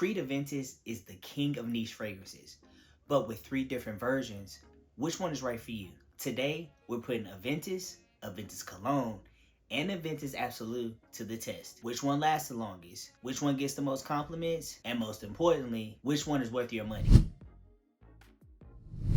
Creed Aventus is the king of niche fragrances, but with 3 different versions. Which one is right for you? Today, we're putting Aventus, Aventus Cologne, and Aventus Absolu to the test. Which one lasts the longest? Which one gets the most compliments? And most importantly, which one is worth your money?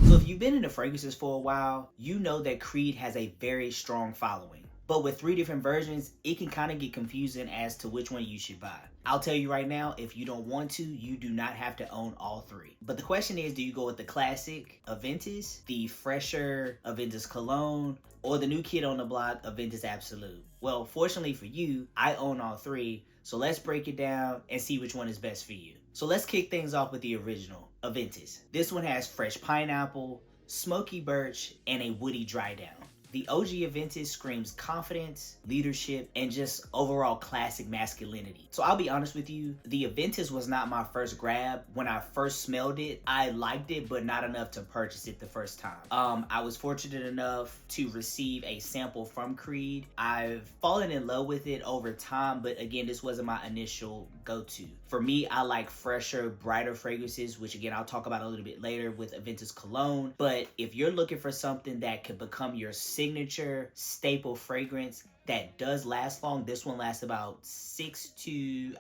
So if you've been into fragrances for a while, you know that Creed has a very strong following. But with 3 different versions, it can kind of get confusing as to which one you should buy. I'll tell you right now, if you don't want to, you do not have to own all 3. But the question is, do you go with the classic Aventus, the fresher Aventus Cologne, or the new kid on the block, Aventus Absolu? Well, fortunately for you, I own all 3, so let's break it down and see which one is best for you. So let's kick things off with the original, Aventus. This one has fresh pineapple, smoky birch, and a woody dry down. The OG Aventus screams confidence, leadership, and just overall classic masculinity. So I'll be honest with you, the Aventus was not my first grab. When I first smelled it, I liked it, but not enough to purchase it the first time. I was fortunate enough to receive a sample from Creed. I've fallen in love with it over time, but again, this wasn't my initial go-to. For me, I like fresher, brighter fragrances, which again, I'll talk about a little bit later with Aventus Cologne. But if you're looking for something that could become your signature staple fragrance that does last long, this one lasts about 6 to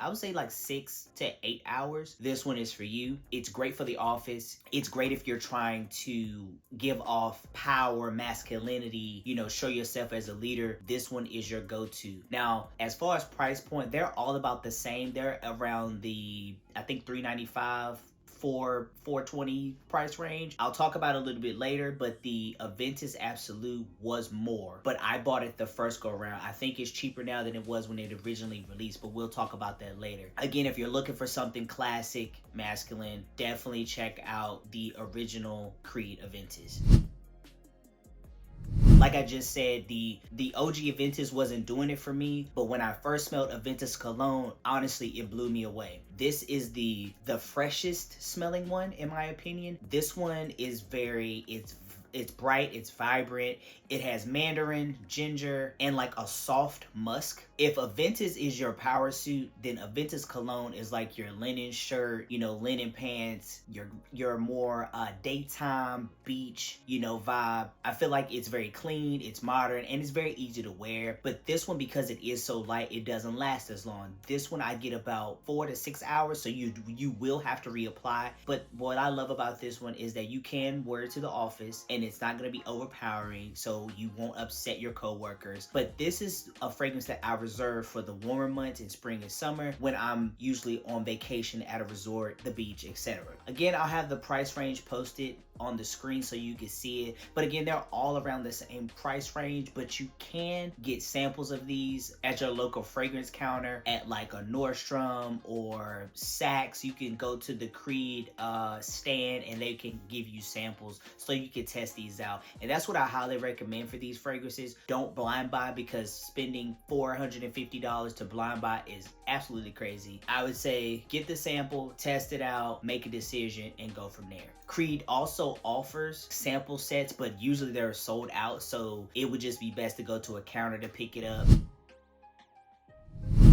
8 hours. This one is for you. It's great for the office. It's great if you're trying to give off power, masculinity, show yourself as a leader. This one is your go-to. Now, as far as price point, they're all about the same. They're around the, I think, $395, $420 price range. I'll talk about it a little bit later, but the Aventus Absolu was more, but I bought it the first go around. I think it's cheaper now than it was when it originally released, but we'll talk about that later. Again, if you're looking for something classic, masculine, definitely check out the original Creed Aventus. Like I just said, the OG Aventus wasn't doing it for me, but when I first smelled Aventus Cologne, honestly, it blew me away. This is the freshest smelling one, in my opinion. This one is it's bright, it's vibrant, it has mandarin, ginger, and like a soft musk. If Aventus is your power suit, then Aventus Cologne is like your linen shirt, linen pants, your more daytime beach, vibe. I feel like it's very clean, it's modern, and it's very easy to wear. But this one, because it is so light, it doesn't last as long. This one I get about 4 to 6 hours, so you will have to reapply. But what I love about this one is that you can wear it to the office, and it's not going to be overpowering, so you won't upset your coworkers. But this is a fragrance that I reserve for the warmer months in spring and summer, when I'm usually on vacation at a resort, the beach, etc. Again, I'll have the price range posted on the screen so you can see it. But again, they're all around the same price range, but you can get samples of these at your local fragrance counter at like a Nordstrom or Saks. You can go to the Creed stand and they can give you samples so you can test these out. And that's what I highly recommend for these fragrances. Don't blind buy, because spending $450 to blind buy is absolutely crazy. I would say get the sample, test it out, make a decision, and go from there. Creed also offers sample sets, but usually they're sold out, so it would just be best to go to a counter to pick it up.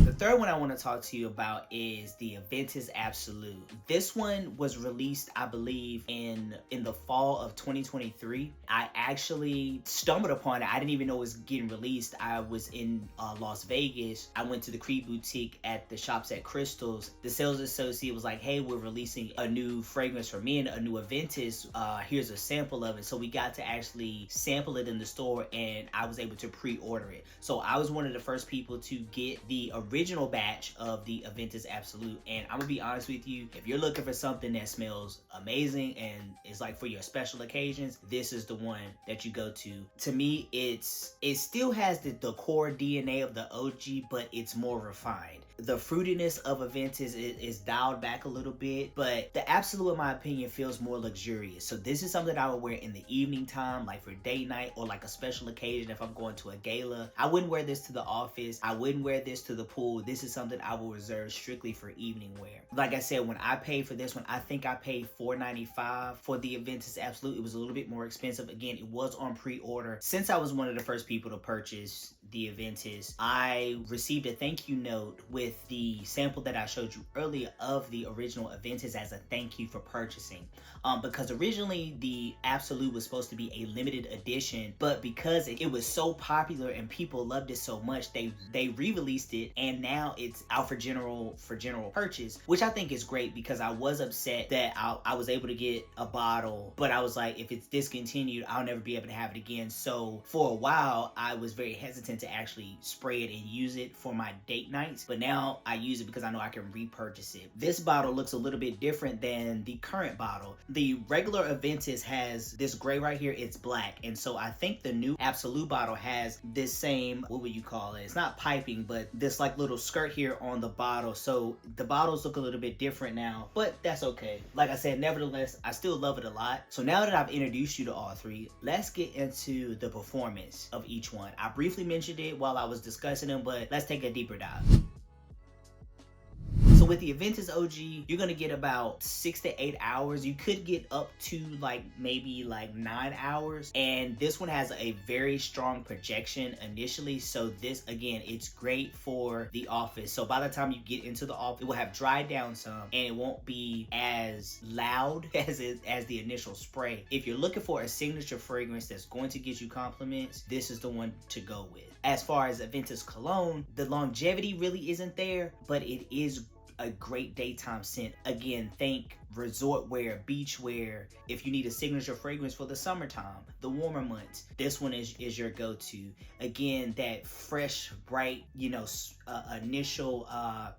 The third one I want to talk to you about is the Aventus Absolu. This one was released, I believe, in the fall of 2023. I actually stumbled upon it. I didn't even know it was getting released. I was in Las Vegas. I went to the Creed boutique at the Shops at Crystals. The sales associate was like, hey, we're releasing a new fragrance for men, a new Aventus. Here's a sample of it. So we got to actually sample it in the store, and I was able to pre-order it. So I was one of the first people to get the original batch of the Aventus Absolu, and I'm gonna be honest with you, if you're looking for something that smells amazing and is like for your special occasions, this is the one that you go to. To me, it still has the core DNA of the OG, but it's more refined. The fruitiness of Aventus is dialed back a little bit, but the Absolu, in my opinion, feels more luxurious. So this is something I would wear in the evening time, like for date night or like a special occasion. If I'm going to a gala, I wouldn't wear this to the office. I wouldn't wear this to the pool. This is something I will reserve strictly for evening wear. Like I said, when I paid for this one, I think I paid $495 for the Aventus Absolu. It was a little bit more expensive. Again, it was on pre-order. Since I was one of the first people to purchase the Aventus, I received a thank you note with the sample that I showed you earlier of the original Aventus as a thank you for purchasing. Because originally the Absolu was supposed to be a limited edition, but because it was so popular and people loved it so much, they re-released it, and now it's out for general purchase, which I think is great, because I was upset that I was able to get a bottle, but I was like, if it's discontinued, I'll never be able to have it again. So for a while, I was very hesitant to actually spray it and use it for my date nights, but now I use it because I know I can repurchase it. This bottle looks a little bit different than the current bottle. The regular Aventus has this gray right here, it's black, and so I think the new Absolu bottle has this same, what would you call it? It's not piping, but this like little skirt here on the bottle. So the bottles look a little bit different now, but that's okay. Like I said, nevertheless, I still love it a lot. So now that I've introduced you to all three, let's get into the performance of each one. I briefly mentioned it while I was discussing them, but let's take a deeper dive. So with the Aventus OG, you're gonna get about 6 to 8 hours. You could get up to like maybe like 9 hours. And this one has a very strong projection initially. So this, again, it's great for the office. So by the time you get into the office, it will have dried down some and it won't be as loud as the initial spray. If you're looking for a signature fragrance that's going to get you compliments, this is the one to go with. As far as Aventus Cologne, the longevity really isn't there, but it is a great daytime scent. Again, think resort wear, beach wear. If you need a signature fragrance for the summertime, the warmer months, this one is your go-to. Again, that fresh, bright, initial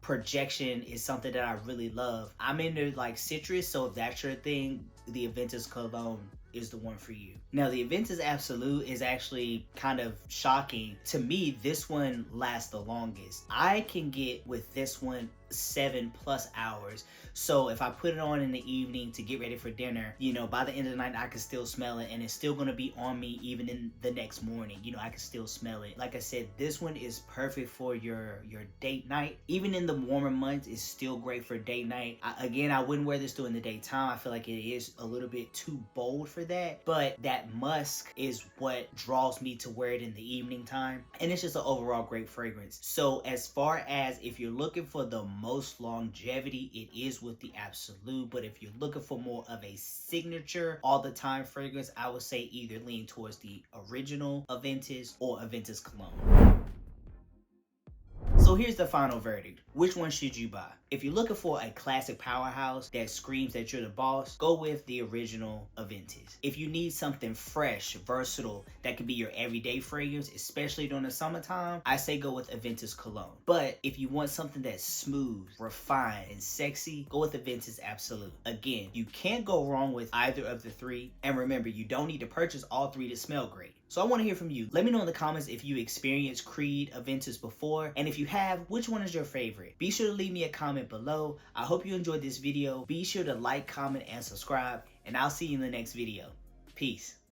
projection is something that I really love. I'm into like citrus, so if that's your thing, the Aventus Cologne is the one for you. Now, the Aventus Absolu is actually kind of shocking. To me, this one lasts the longest. I can get with this one 7+ hours. So if I put it on in the evening to get ready for dinner, by the end of the night, I can still smell it, and it's still gonna be on me even in the next morning. I can still smell it. Like I said, this one is perfect for your date night. Even in the warmer months, it's still great for date night. Again, I wouldn't wear this during the daytime. I feel like it is a little bit too bold for that, but that musk is what draws me to wear it in the evening time, and it's just an overall great fragrance. So as far as if you're looking for the most longevity, it is with the Absolu, but if you're looking for more of a signature all the time fragrance, I would say either lean towards the original Aventus or Aventus Cologne. So here's the final verdict. Which one should you buy? If you're looking for a classic powerhouse that screams that you're the boss, go with the original Aventus. If you need something fresh, versatile, that could be your everyday fragrance, especially during the summertime, I say go with Aventus Cologne. But if you want something that's smooth, refined, and sexy, go with Aventus Absolu. Again, you can't go wrong with either of the three. And remember, you don't need to purchase all three to smell great. So I want to hear from you. Let me know in the comments if you experienced Creed Aventus before, and if you have, which one is your favorite? Be sure to leave me a comment below. I hope you enjoyed this video. Be sure to like, comment, and subscribe, and I'll see you in the next video. Peace.